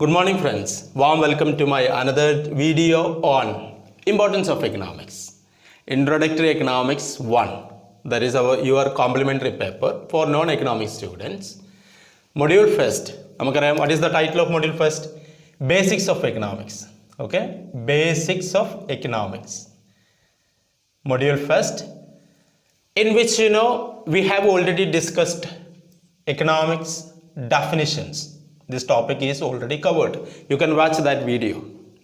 Good morning friends, warm welcome to my another video on importance of economics. Introductory Economics I, that is your complementary paper for non-economic students. Module first, what is the title of module first? Basics of Economics. Okay, Basics of Economics. Module first, in which we have already discussed economics definitions. This topic is already covered. You can watch that video.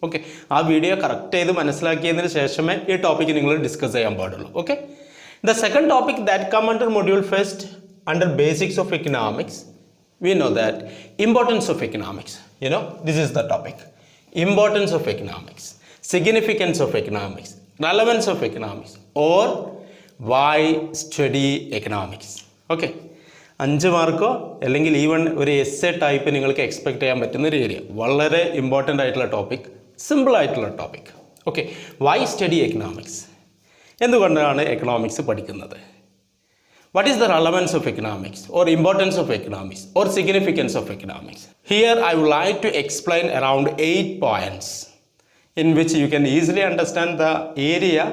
Okay, that video correct ചെയ്ത് മനസ്സിലാക്കിയതിനു ശേഷമേ ഈ topic നിങ്ങൾ discuss ചെയ്യാൻ പാടുള്ളൂ. Okay, the second topic that come under module first under basics of economics, we know that importance of economics. This is the topic. Importance of economics, significance of economics, relevance of economics, or why study economics. Okay, 5 മാർക്കോ അല്ലെങ്കിൽ even ഒരു essay type നിങ്ങൾക്ക് expect ചെയ്യാൻ പറ്റുന്ന ഒരു area. വളരെ important ആയിട്ടുള്ള topic, simple ആയിട്ടുള്ള topic. Okay, why study economics? എന്തുകൊണ്ടാണ് എക്കണോമിക്സ് പഠിക്കുന്നത്? What is the relevance of economics or importance of economics or significance of economics? Here I would like to explain around 8 points in which you can easily understand the area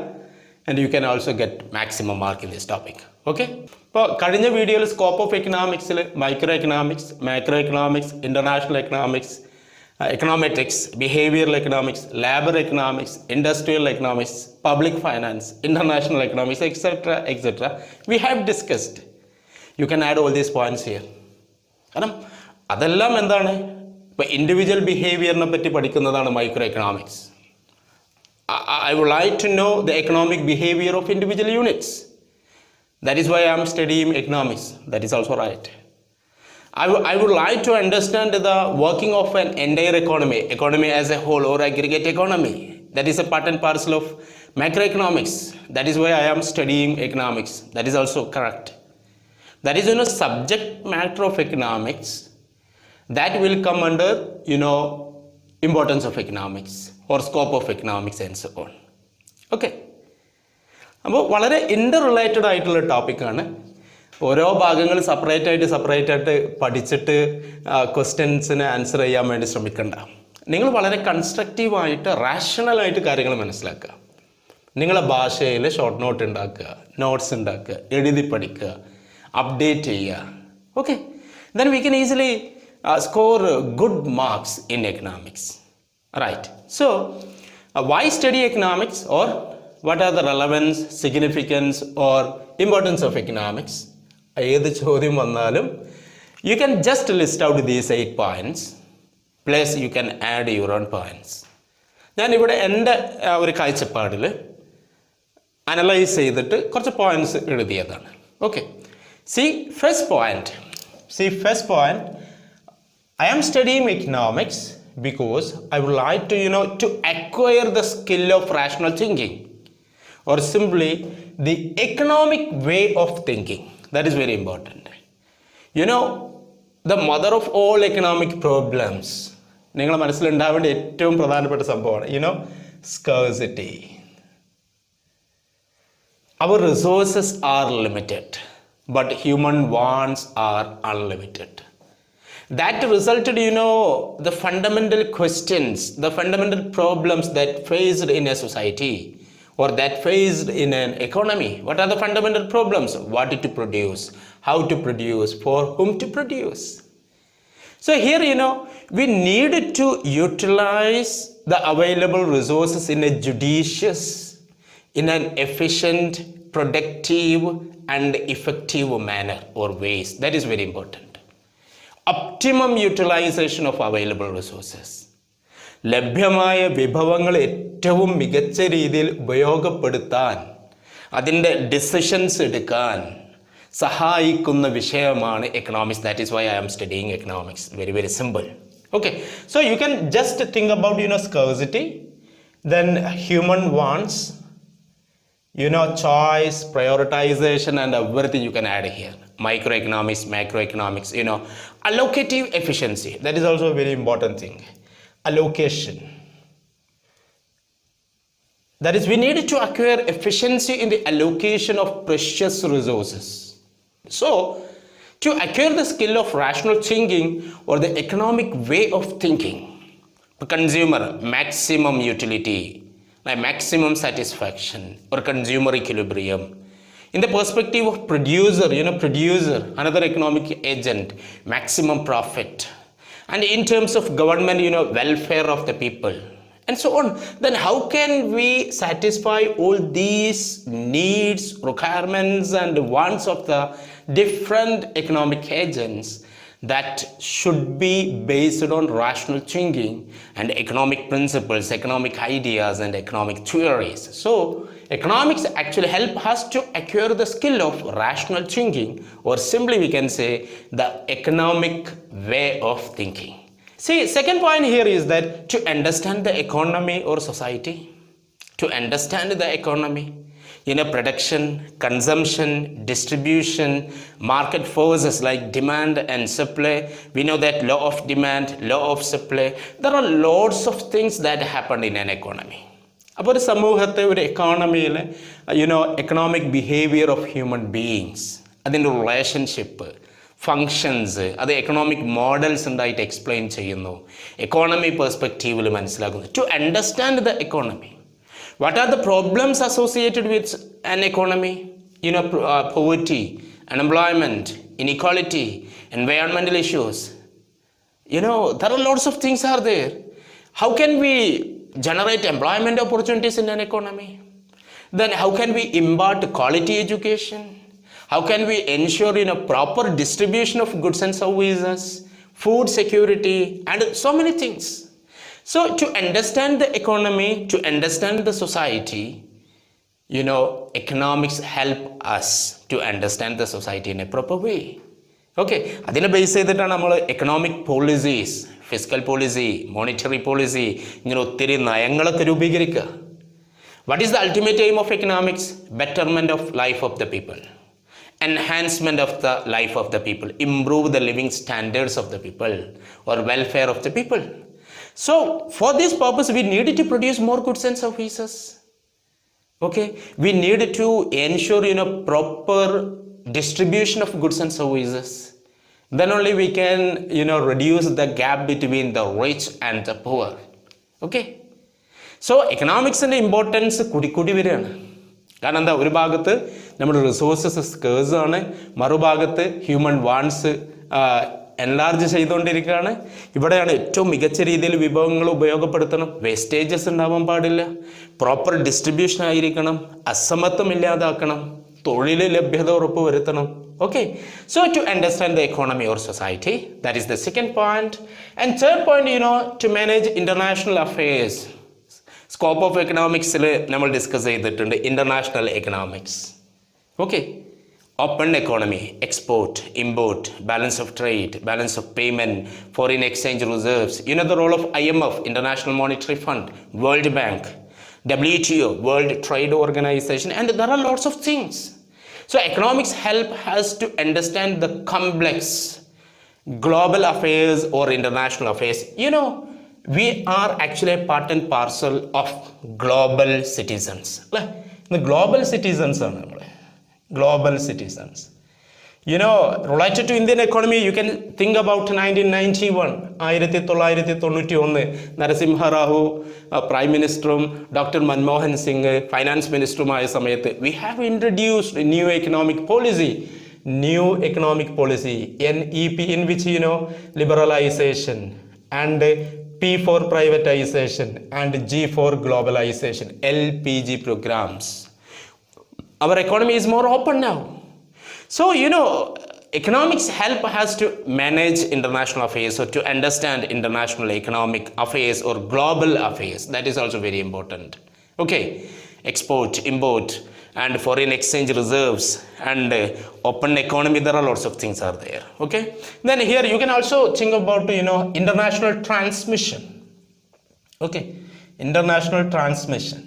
and you can also get maximum mark in this topic. Okay, ഇപ്പോൾ കഴിഞ്ഞ വീഡിയോയിൽ scope of എക്കണോമിക്സിൽ micro economics, macro economics, international economics, econometrics, behavioural economics, labour economics, industrial economics, public finance, international economics, etcetera we have discussed. You can add all these points here. കാരണം അതെല്ലാം എന്താണ്, ഇപ്പോൾ individual ബിഹേവിയറിനെ പറ്റി പഠിക്കുന്നതാണ് micro economics. I would like to know the economic behavior of individual units. That is why I am studying economics. That is also right. I would like to understand the working of an entire economy as a whole or aggregate economy. That is a part and parcel of macroeconomics. That is why I am studying economics. That is also correct. That is subject matter of economics that will come under importance of economics or scope of economics and so on. Okay, അപ്പോൾ വളരെ ഇൻ്റർ related ആയിട്ടുള്ള ടോപ്പിക്കാണ്. ഓരോ ഭാഗങ്ങൾ separate ആയിട്ട് പഠിച്ചിട്ട് ക്വസ്റ്റ്യൻസിന് answer ചെയ്യാൻ വേണ്ടി ശ്രമിക്കണ്ട. നിങ്ങൾ വളരെ കൺസ്ട്രക്റ്റീവായിട്ട് റാഷണലായിട്ട് കാര്യങ്ങൾ മനസ്സിലാക്കുക. നിങ്ങളെ ഭാഷയിൽ ഷോർട്ട് നോട്ട് ഉണ്ടാക്കുക, നോട്ട്സ് ഉണ്ടാക്കുക, എഴുതി പഠിക്കുക, അപ്ഡേറ്റ് ചെയ്യുക. Okay, then we can easily score good marks in economics. Right. So, why study economics, or what are the relevance, significance or importance of economics? ഏത് ചോദ്യം വന്നാലും you can just list out these 8 points plus you can add your own points. ഞാൻ ഇവിടെ എൻ്റെ ഒരു കാഴ്ചപ്പാടിൽ analyse ചെയ്തിട്ട് കുറച്ച് പോയിന്റ്സ് എഴുതിയതാണ്. Okay, first point, I am studying economics because I would like to acquire the skill of rational thinking, or simply the economic way of thinking. That is very important. The mother of all economic problems, നിങ്ങളുടെ മനസ്സിൽ ഉണ്ടാവേണ്ട ഏറ്റവും പ്രധാനപ്പെട്ട സംഭവമാണ് scarcity. Our resources are limited, but human wants are unlimited. That resulted, the fundamental questions, the fundamental problems that faced in a society or that faced in an economy. What are the fundamental problems? What to produce, how to produce, for whom to produce. So here, we need to utilize the available resources in a judicious, in an efficient, productive and effective manner or ways. That is very important. Optimum utilization of available resources. ലഭ്യമായ വിഭവങ്ങൾ ഏറ്റവും മികച്ച രീതിയിൽ ഉപയോഗപ്പെടുത്താൻ, അതിൻ്റെ decisions എടുക്കാൻ സഹായിക്കുന്ന വിഷയമാണ് economics. That is why I am studying economics. Very very simple. Okay, so you can just think about scarcity, then human wants, choice, prioritization and everything you can add here. Microeconomics, macroeconomics, allocative efficiency. That is also a very important thing. Allocation. That is, we need to acquire efficiency in the allocation of precious resources. So, to acquire the skill of rational thinking or the economic way of thinking, consumer maximum utility, like maximum satisfaction, or consumer equilibrium. In the perspective of producer, producer, another economic agent, maximum profit. And in terms of government, welfare of the people, and so on. Then how can we satisfy all these needs, requirements, and wants of the different economic agents? That should be based on rational thinking and economic principles, economic ideas, and economic theories. So economics actually help us to acquire the skill of rational thinking, or simply we can say the economic way of thinking. See, second point here is that to understand the economy or society, to understand the economy, production, consumption, distribution, market forces like demand and supply. We know that law of demand, law of supply. There are lots of things that happen in an economy. അപ്പോൾ ഒരു സമൂഹത്തെ, ഒരു എക്കോണമിയിൽ economic behaviour of human beings, അതിൻ്റെ relationship, functions, അത് economic models ഉണ്ടായിട്ട് explain ചെയ്യുന്നു, economy പെർസ്പെക്റ്റീവിൽ മനസ്സിലാക്കുന്നു. To understand the economy, what are the problems associated with an economy? Poverty, unemployment, inequality, environmental issues. There are lots of things are there. How can we generate employment opportunities in an economy? Then how can we impart quality education? How can we ensure proper distribution of goods and services, food security, and so many things. So to understand the economy, to understand the society, economics help us to understand the society in a proper way. Okay, adine base ചെയ്തിട്ടാണ് നമ്മൾ economic policies, fiscal policy, monetary policy, ഒത്തിരി നയങ്ങളൊക്കെ രൂപീകരിക്കുക. What is the ultimate aim of economics? Betterment of life of the people, enhancement of the life of the people, improve the living standards of the people, or welfare of the people. So for this purpose we need to produce more goods and services. Okay, we need to ensure proper distribution of goods and services. Then only we can reduce the gap between the rich and the poor. Okay, so economics ന്റെ importance കൂടി വരികയാണ്. കാരണം എന്താ, ഒരു ഭാഗത്ത് നമ്മുടെ resources scarce ആണ്, മറുഭാഗത്ത് ഹ്യൂമൻ വാണ്ട്സ് എൻലാർജ് ചെയ്തുകൊണ്ടിരിക്കുകയാണ്. ഇവിടെയാണ് ഏറ്റവും മികച്ച രീതിയിൽ വിഭവങ്ങൾ ഉപയോഗപ്പെടുത്തണം, വേസ്റ്റേജസ് ഉണ്ടാവാൻ പാടില്ല, പ്രോപ്പർ ഡിസ്ട്രിബ്യൂഷൻ ആയിരിക്കണം, അസമത്വം ഇല്ലാതാക്കണം, തൊഴിൽ ലഭ്യത ഉറപ്പുവരുത്തണം. Okay, so to understand the economy or society, that is the second point. And third point, to manage international affairs. Scope of economics നമ്മൾ ഡിസ്കസ് ചെയ്തിട്ടുണ്ട്, international economics. Okay, open economy, export, import, balance of trade, balance of payment, foreign exchange reserves. The role of IMF, International Monetary Fund, World Bank, WTO, World Trade Organization, and there are lots of things. So economics help us to understand the complex global affairs or international affairs. We are actually a part and parcel of global citizens. The global citizens are global citizens. Related to Indian economy, you can think about 1991, 1991, Narasimha Rao, Prime Ministerum, Dr. Manmohan Singh, Finance Ministerumaya samayathu, we have introduced a new economic policy, NEP, in which, liberalization, and P for privatization, and G for globalization, LPG programs. Our economy is more open now. So, economics help us to manage international affairs, or to understand international economic affairs or global affairs. That is also very important. Okay, export, import, and foreign exchange reserves, and open economy, there are lots of things are there. Okay, then here you can also think about international transmission. Okay, international transmission.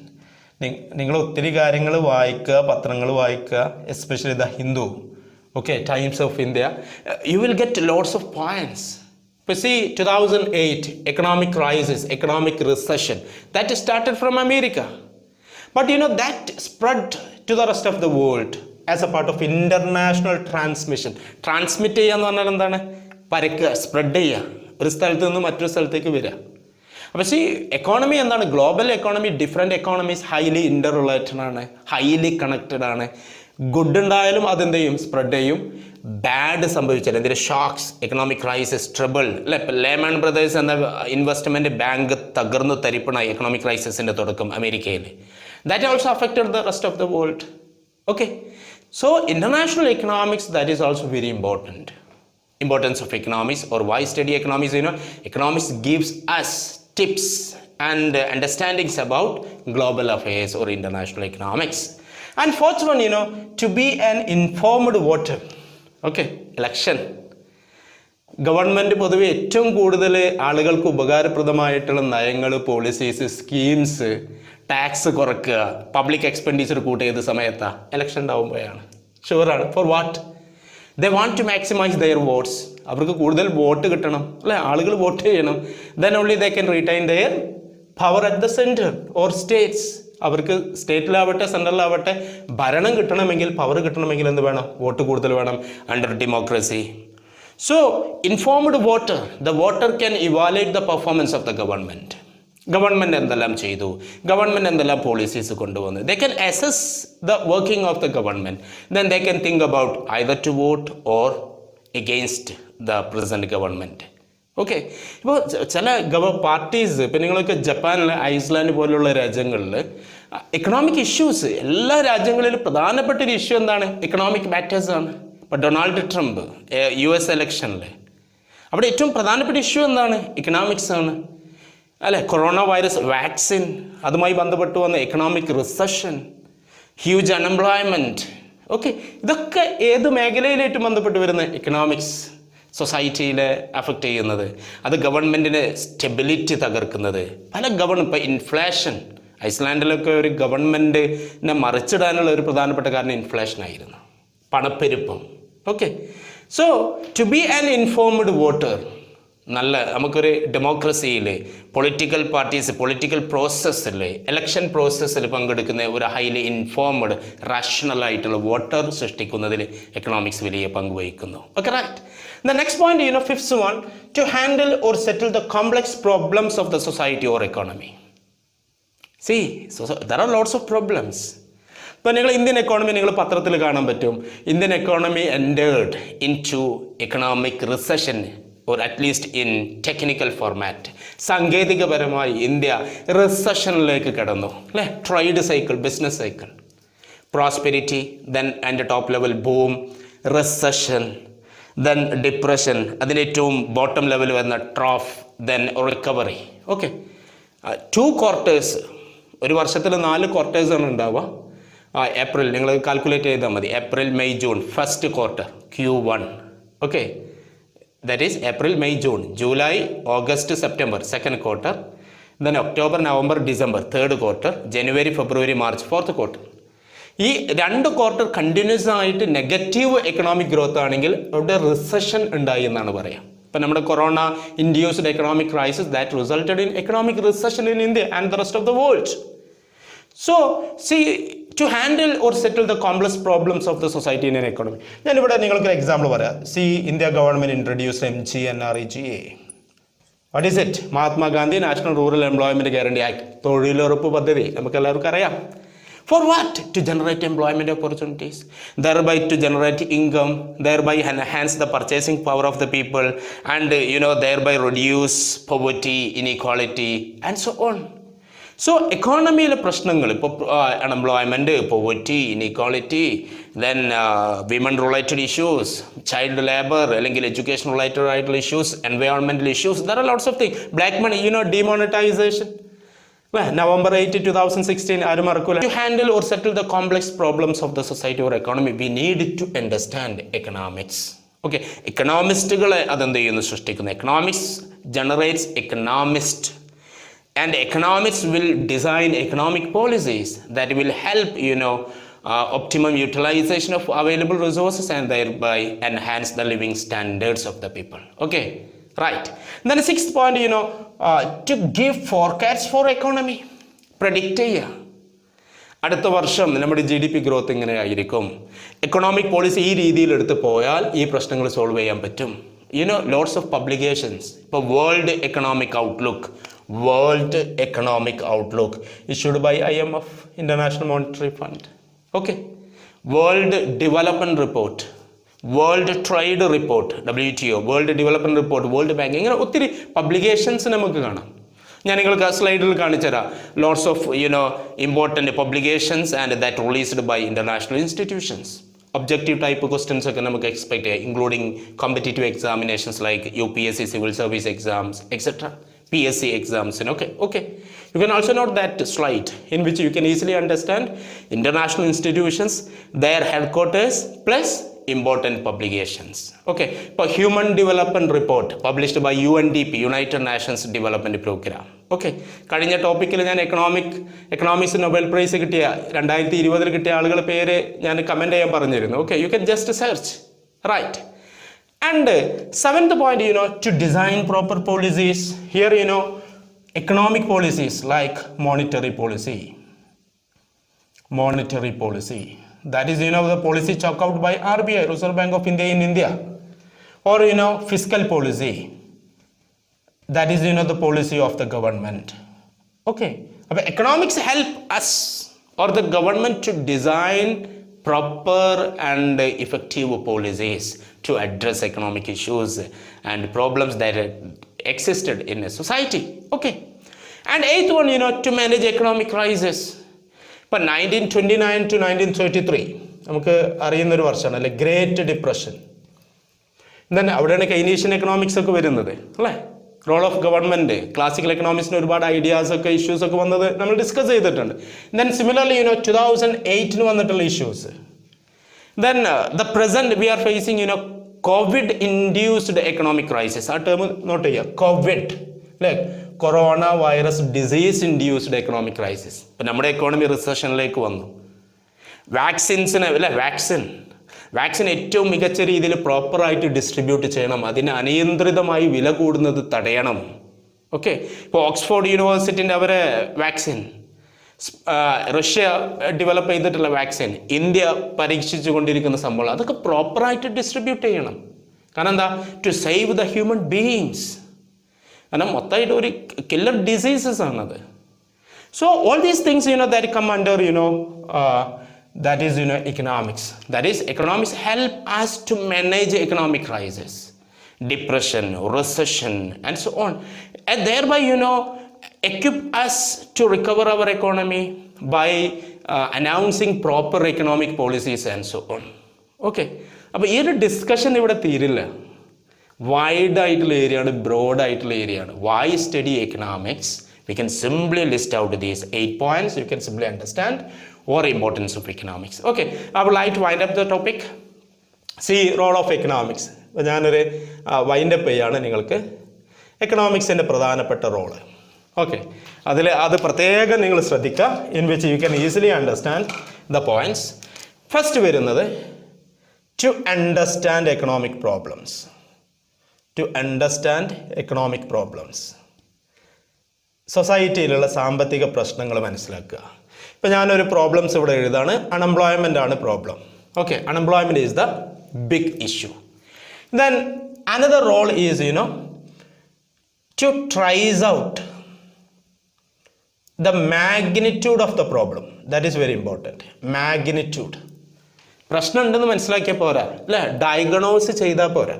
നിങ്ങൾ ഒത്തിരി കാര്യങ്ങൾ വായിക്കുക, പത്രങ്ങൾ വായിക്കുക, especially the Hindu, okay, Times of India, you will get lots of points. But see, 2008 economic crisis, economic recession, that started from America, but that spread to the rest of the world as a part of international transmission. Transmit ചെയ്യാന്ന് പറഞ്ഞാൽ എന്താണ്? പരക്കുക, spread ചെയ്യുക, ഒരു സ്ഥലത്ത് നിന്ന് മറ്റൊരു സ്ഥലത്തേക്ക് വരിക. അപ്പോൾ എക്കോണമി എന്താണ്? Global economy different economies highly ഇൻ്റർ റിലേറ്റഡ് ആണ്, ഹൈലി കണക്റ്റഡ് ആണ്. ഗുഡ് ഉണ്ടായാലും അതെന്ത് ചെയ്യും? സ്പ്രെഡ് ചെയ്യും. ബാഡ് സംഭവിച്ചാൽ എന്തെങ്കിലും ഷോക്സ്, എക്കണോമിക് ക്രൈസിസ്, ട്രബിൾ അല്ലെ. ഇപ്പം ലേമൺ ബ്രദേഴ്സ് എന്ന ഇൻവെസ്റ്റ്മെൻറ്റ് ബാങ്ക് തകർന്നു തരിപ്പണായി എക്കണോമിക് ക്രൈസിസിൻ്റെ തുടക്കം അമേരിക്കയിൽ. That also affected the rest of the world. Okay, so international economics that is also very important. Importance of economics, or why study economics? Economics gives us tips and understandings about global affairs or international economics. And fourth one, to be an informed voter. Okay, election. Government പൊതുവെ ഏറ്റവും കൂടുതൽ ആളുകൾക്ക് ഉപകാരപ്രദമായിട്ടുള്ള നയങ്ങൾ, policies, schemes, tax കുറയ്ക്കുക, public expenditure കൂട്ടുക ഏത് സമയത്താണ്? ഇലക്ഷൻ ഉണ്ടാവുമ്പോഴാണ്. ഷുവറാണ്. For what? They want to maximise their votes. അവർക്ക് കൂടുതൽ വോട്ട് കിട്ടണം അല്ലേ, ആളുകൾ വോട്ട് ചെയ്യണം. Then only they can retain their power at the centre or states. അവർക്ക് സ്റ്റേറ്റിലാവട്ടെ സെൻട്രലാവട്ടെ ഭരണം കിട്ടണമെങ്കിൽ, പവർ കിട്ടണമെങ്കിൽ എന്ത് വേണം? വോട്ട് കൂടുതൽ വേണം. Under democracy. So informed voter, the voter can evaluate the performance of the government. Government എന്തെല്ലാം ചെയ്തു, ഗവൺമെൻറ് എന്തെല്ലാം പോളിസീസ് കൊണ്ടുവന്നു. They can assess the working of the government. Then they can think about either to vote or against the present government. Okay, ഇപ്പോൾ ചില parties, ഇപ്പം നിങ്ങളൊക്കെ ജപ്പാനിൽ, Iceland പോലുള്ള രാജ്യങ്ങളിൽ എക്കണോമിക് ഇഷ്യൂസ്, എല്ലാ രാജ്യങ്ങളിലും പ്രധാനപ്പെട്ട ഒരു ഇഷ്യൂ എന്താണ്? എക്കണോമിക് മാറ്റേഴ്സാണ്. ഇപ്പോൾ ഡൊണാൾഡ് ട്രംപ് US ഇലക്ഷനിൽ അവിടെ ഏറ്റവും പ്രധാനപ്പെട്ട ഇഷ്യൂ എന്താണ്? എക്കണോമിക്സ് ആണ് അല്ലെ. കൊറോണ വൈറസ് വാക്സിൻ, അതുമായി ബന്ധപ്പെട്ട് വന്ന economic recession, huge unemployment. Okay, ഇതൊക്കെ ഏത് മേഖലയിലേറ്റും ബന്ധപ്പെട്ട് വരുന്ന എക്കണോമിക്സ് സൊസൈറ്റിയിലെ അഫക്റ്റ് ചെയ്യുന്നത്, അത് ഗവൺമെൻറ്റിന് സ്റ്റെബിലിറ്റി തകർക്കുന്നത്. ഇപ്പോൾ ഇൻഫ്ലേഷൻ, ഐസ്ലാൻഡിലൊക്കെ ഒരു ഗവൺമെൻറ്റിനെ മറിച്ചിടാനുള്ള ഒരു പ്രധാനപ്പെട്ട കാരണം ഇൻഫ്ലേഷനായിരുന്നു, പണപ്പെരുപ്പം. Okay, so to be an informed voter, നല്ല നമുക്കൊരു ഡെമോക്രസിയിൽ പൊളിറ്റിക്കൽ പാർട്ടീസ്, പൊളിറ്റിക്കൽ പ്രോസസ്സിൽ, ഇലക്ഷൻ പ്രോസസ്സിൽ പങ്കെടുക്കുന്ന ഒരു ഹൈലി ഇൻഫോംഡ് റാഷണലായിട്ടുള്ള വോട്ടർ സൃഷ്ടിക്കുന്നതിൽ എക്കണോമിക്സ് വലിയ പങ്ക് വഹിക്കുന്നു. Okay, right. The next point, fifth one, to handle or settle the complex problems of the society or economy. See, so there are lots of problems. ഇപ്പോൾ നിങ്ങൾ ഇന്ത്യൻ എക്കോണമി നിങ്ങൾ പത്രത്തിൽ കാണാൻ പറ്റും. Indian economy entered into economic recession, or at least in technical format. സാങ്കേതികപരമായി ഇന്ത്യ റിസഷനിലേക്ക് കടന്നു അല്ലേ. Trade cycle, business cycle, prosperity, then and top level boom, recession, then depression, അതിലേറ്റവും ബോട്ടം ലെവൽ വരുന്ന trough, then recovery. Okay, 2 quarters, ഒരു വർഷത്തിൽ 4 ക്വാർട്ടേഴ്സാണ് ഉണ്ടാവുക. April നിങ്ങൾ കാൽക്കുലേറ്റ് ചെയ്താൽ മതി. April, May, June first quarter Q1. Okay, that is April, May, June, July, August, September second quarter, then October, November, December third quarter, January, February, March fourth quarter. ഈ 2 quarter continuous ആയിട്ട് negative economic growth ആണെങ്കിൽ അവിടെ recession ഉണ്ടായി എന്നാണ് പറയാം. ഇപ്പം നമ്മുടെ corona induced economic crisis that resulted in economic recession in India and the rest of the world. So to handle or settle the complex problems of the society in an economy. ഞാനിവിടെ നിങ്ങൾക്കൊരു example പറയാം. India government introduce MGNREGA. What is it? Mahatma Gandhi national rural employment guarantee act, തൊഴിലുറപ്പ് പദ്ധതി, നമുക്ക് എല്ലാവർക്കും അറിയാം. For what? To generate employment opportunities, thereby to generate income, thereby enhance the purchasing power of the people, and thereby reduce poverty, inequality, and so on. So എക്കോണമിയിലെ പ്രശ്നങ്ങൾ ഇപ്പോൾ unemployment, poverty, inequality, then women related issues, child labour, അല്ലെങ്കിൽ education related ആയിട്ടുള്ള issues, environmental issues, there are lots of thing. Black money, demonetisation, November 8, 2016, ആരും മറക്കൂല. To handle or settle the complex problems of the society or economy, we need to understand economics. Okay, എക്കണോമിസ്റ്റുകളെ അതെന്ത് ചെയ്യുന്നു? സൃഷ്ടിക്കുന്നു. Economics generates economist. And economics will design economic policies that will help, optimum utilization of available resources and thereby enhance the living standards of the people. Okay, right. Then the sixth point, to give forecasts for economy. Predict ചെയ്യുക. അടുത്ത വർഷം നമ്മുടെ GDP growth ഇങ്ങനെ ആയിരിക്കും. Economic policy ഈ രീതിയിൽ എടുത്ത് പോയാൽ ഈ പ്രശ്നങ്ങൾ സോൾവ് ചെയ്യാൻ പറ്റും. Lots of publications. ഇപ്പോൾ world economic outlook, World Economic Outlook issued by IMF, International Monetary Fund. Okay. World Development Report, World Trade Report, WTO, World Development Report, World Bank, ഇങ്ങനെ ഒത്തിരി പബ്ലിക്കേഷൻസ് നമുക്ക് കാണാം. ഞാൻ നിങ്ങൾക്ക് ആ സ്ലൈഡിൽ കാണിച്ചു തരാം. Lots of important publications and that released by international institutions. Objective type questions ഒക്കെ നമുക്ക് എക്സ്പെക്ട് ചെയ്യാം, including competitive examinations like UPSC civil service exams etcetera, PSC exams. Okay. You can also note that slide in which you can easily understand international institutions, their headquarters plus important publications. Okay. For Human Development Report published by UNDP, United Nations Development Program. Okay. കഴിഞ്ഞ ടോപ്പിക്കിൽ ഞാൻ economics Nobel prize കിട്ടിയ 2020 കിട്ടിയ ആളുകളുടെ പേര് ഞാൻ comment ചെയ്യാൻ പറഞ്ഞിരുന്നു. Okay. You can just search. Right. And seventh point, to design proper policies. Here, economic policies like monetary policy. That is, the policy chalked out by RBI, Reserve Bank of India in India. Or, fiscal policy. That is, the policy of the government. Okay. But economics help us or the government to design proper and effective policies to address economic issues and problems that existed in a society. Okay. And eighth one, to manage economic crisis. But 1929 to 1933, നമുക്ക് അറിയുന്നൊരു വർഷമാണ് അല്ലെ, great depression. then അവിടെയാണ് Keynesian economics ഒക്കെ വരുന്നത് അല്ലേ. Role of government, classical എക്കണോമിക്സിന് ഒരുപാട് ideas ഒക്കെ issues ഒക്കെ വന്നത് നമ്മൾ ഡിസ്കസ് ചെയ്തിട്ടുണ്ട്. then similarly 2008 വന്നിട്ടുള്ള issues. then the present we are facing COVID induced economic crisis. ആ ടേം നോട്ട് ചെയ്യുക, കോവിഡ് അല്ലേ, corona virus disease induced economic crisis. ഇപ്പം നമ്മുടെ എക്കോണമി റിസഷനിലേക്ക് വന്നു. വാക്സിൻസിന് അല്ലേ, വാക്സിൻ ഏറ്റവും മികച്ച രീതിയിൽ പ്രോപ്പറായിട്ട് ഡിസ്ട്രിബ്യൂട്ട് ചെയ്യണം, അതിന് അനിയന്ത്രിതമായി വില കൂടുന്നത് തടയണം. ഓക്കെ. ഇപ്പോൾ ഓക്സ്ഫോർഡ് യൂണിവേഴ്സിറ്റിൻ്റെ അവരെ വാക്സിൻ, റഷ്യ ഡെവലപ്പ് ചെയ്തിട്ടുള്ള വാക്സിൻ, ഇന്ത്യ പരീക്ഷിച്ചു കൊണ്ടിരിക്കുന്ന സംഭവം, അതൊക്കെ പ്രോപ്പറായിട്ട് ഡിസ്ട്രിബ്യൂട്ട് ചെയ്യണം. കാരണം എന്താ, to save the human beings. കാരണം മൊത്തമായിട്ട് ഒരു കില്ലർ ഡിസീസസ് ആണത്. So all these things that come under that is economics. That is, economics help us to manage economic crisis, depression, recession and so on, and thereby equip us to recover our economy by announcing proper economic policies and so on. Okay. അപ്പോൾ ഈ ഒരു discussion ഇവിടെ തീരില്ല. Wide ആയിട്ടുള്ള area ആണ്, broad ആയിട്ടുള്ള area ആണ്. Why study economics? We can simply list out these 8 points. You can simply understand or importance of economics. Okay, I would like to wind up the topic. See, role of economics. അപ്പോൾ ഞാനൊരു wind up ചെയ്യാണ് നിങ്ങൾക്ക് എക്കണോമിക്സിൻ്റെ പ്രധാനപ്പെട്ട role. Okay, അത് പ്രത്യേകം നിങ്ങൾ ശ്രദ്ധിക്കുക, in which you can easily understand the points. First വരുന്നത് to understand economic problems. To understand economic problems, സൊസൈറ്റിയിലുള്ള സാമ്പത്തിക പ്രശ്നങ്ങൾ മനസ്സിലാക്കുക. ഇപ്പം ഞാനൊരു പ്രോബ്ലംസ് ഇവിടെ എഴുതാണ്. അൺഎംപ്ലോയ്മെൻ്റ് ആണ് problem. Okay, unemployment is the big issue. Then another role is to trace out the magnitude of the problem. That is very important. Magnitude. പ്രശ്നം ഉണ്ടെന്ന് മനസ്സിലാക്കിയാൽ പോരാ അല്ലേ, ഡയഗ്നോസ് ചെയ്താൽ പോരാ.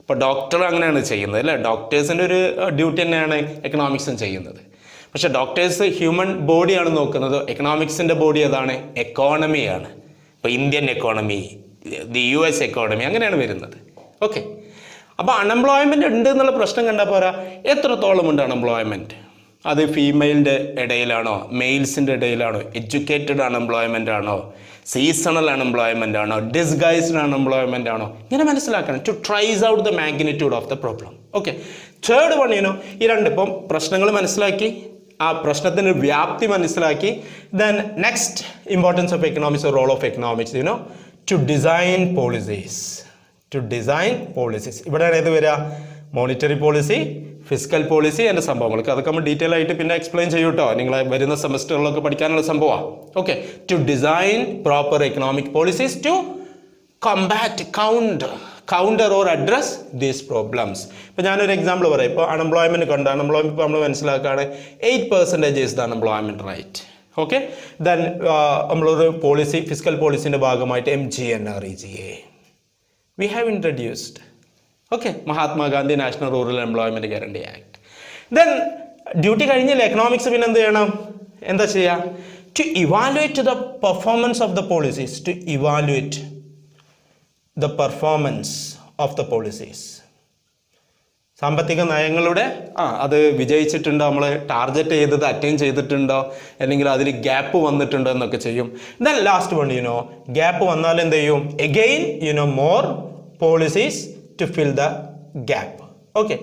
ഇപ്പോൾ ഡോക്ടർ അങ്ങനെയാണ് ചെയ്യുന്നത് അല്ലേ, ഡോക്ടേഴ്സിൻ്റെ ഒരു ഡ്യൂട്ടി തന്നെയാണ് എക്കണോമിക്സും ചെയ്യുന്നത്. പക്ഷേ ഡോക്ടേഴ്സ് ഹ്യൂമൻ ബോഡിയാണ് നോക്കുന്നത്, എക്കണോമിക്സിൻ്റെ ബോഡി ഏതാണ്, എക്കോണമിയാണ്. ഇപ്പോൾ Indian economy, the US economy, അങ്ങനെയാണ് വരുന്നത്. ഓക്കെ, അപ്പോൾ അൺഎംപ്ലോയ്മെൻറ്റ് ഉണ്ട് എന്നുള്ള പ്രശ്നം കണ്ടാൽ പോരാ, എത്രത്തോളം ഉണ്ട് അൺഎംപ്ലോയ്മെൻറ്റ്, അത് ഫീമെയിലിൻ്റെ ഇടയിലാണോ, മെയിൽസിൻ്റെ ഇടയിലാണോ, എഡ്യൂക്കേറ്റഡ് അൺഎംപ്ലോയ്മെൻ്റ് ആണോ, സീസണൽ അൺഎംപ്ലോയ്മെൻ്റ് ആണോ, ഡിസ്ഗൈസ്ഡ് അൺഎംപ്ലോയ്മെൻ്റ് ആണോ, ഇങ്ങനെ മനസ്സിലാക്കണം. To trace out the magnitude of the problem. Okay, third one ഈ രണ്ട് ഇപ്പം പ്രശ്നങ്ങൾ മനസ്സിലാക്കി, ആ പ്രശ്നത്തിൻ്റെ വ്യാപ്തി മനസ്സിലാക്കി. Then next importance of economics, role of economics to design policies. To design policies, ഇവിടെയാണ് ഏത് വരിക, മോണിറ്ററി പോളിസി, ഫിസ്ക്കൽ പോളിസി എൻ്റെ സംഭവങ്ങൾക്ക്, അതൊക്കെ നമ്മൾ ഡീറ്റെയിൽ ആയിട്ട് പിന്നെ എക്സ്പ്ലെയിൻ ചെയ്യും കേട്ടോ, നിങ്ങൾ വരുന്ന സെമസ്റ്ററുകളൊക്കെ പഠിക്കാനുള്ള സംഭവമാണ്. Okay, to design proper economic policies to counter or address these problems. ഇപ്പോൾ ഞാനൊരു എക്സാമ്പിൾ പറയാം. ഇപ്പോൾ അൺഎംപ്ലോയ്മെൻറ്റ് കണ്ട് അൺഎംപ്ലോയ്മെൻറ്റ് ഇപ്പോൾ നമ്മൾ മനസ്സിലാക്കുകയാണ് 8% is the unemployment rate. Okay, then നമ്മളൊരു പോളിസി ഫിസിക്കൽ പോളിസിൻ്റെ ഭാഗമായിട്ട് MGNREGA we have introduced. Okay, Mahatma Gandhi national rural employment guarantee act. Then duty കഴിഞ്ഞില്ല എക്കണോമിക്സ് പിന്നെ എന്ത് ചെയ്യണം, എന്താ ചെയ്യുക? To evaluate the performance of the policies, to evaluate the performance of the policies. സാമ്പത്തിക നയങ്ങളുടെ അത് വിജയിച്ചിട്ടുണ്ടോ, നമ്മൾ ടാർഗറ്റ് ചെയ്തത് അറ്റൈൻ ചെയ്തിട്ടുണ്ടോ, അല്ലെങ്കിൽ അതിൽ ഗ്യാപ്പ് വന്നിട്ടുണ്ടോ എന്നൊക്കെ ചെയ്യും. ദെൻ ലാസ്റ്റ് വൺ ഗ്യാപ്പ് വന്നാൽ എന്ത് ചെയ്യും? Again more policies to fill the gap. Okay,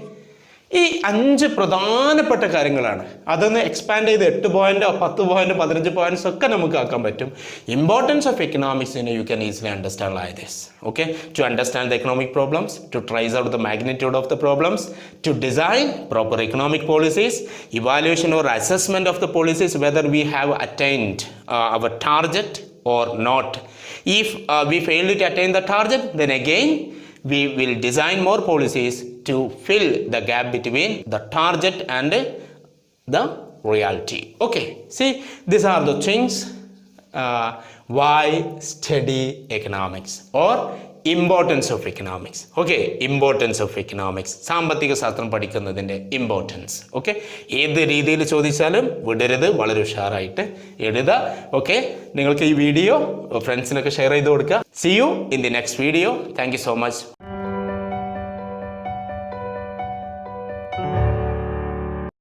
ഈ 5 പ്രധാനപ്പെട്ട കാര്യങ്ങളാണ്. അതൊന്ന് എക്സ്പാൻഡ് ചെയ്ത് 8 പോയിന്റോ 10 പോയിന്റ് 15 പോയിന്റ്സ് ഒക്കെ നമുക്ക് ആക്കാൻ പറ്റും. Importance of economics you can easily understand like this. Okay, to understand the economic problems, to trace out the magnitude of the problems, to design proper economic policies, evaluation or assessment of the policies whether we have attained our target or not. If we fail to attain the target, then again we will design more policies to fill the gap between the target and the reality. Okay, see, these are the things why study economics or importance of economics. Okay, importance of economics, സാമ്പത്തിക ശാസ്ത്രം പഠിക്കുന്നതിൻ്റെ importance. Okay, ഏത് രീതിയിൽ ചോദിച്ചാലും വിടരുത്, വളരെ ഉഷാറായിട്ട് എഴുതുക. Okay, നിങ്ങൾക്ക് ഈ വീഡിയോ ഫ്രണ്ട്സിനൊക്കെ ഷെയർ ചെയ്ത് കൊടുക്കുക. See you in the next video. Thank you so much.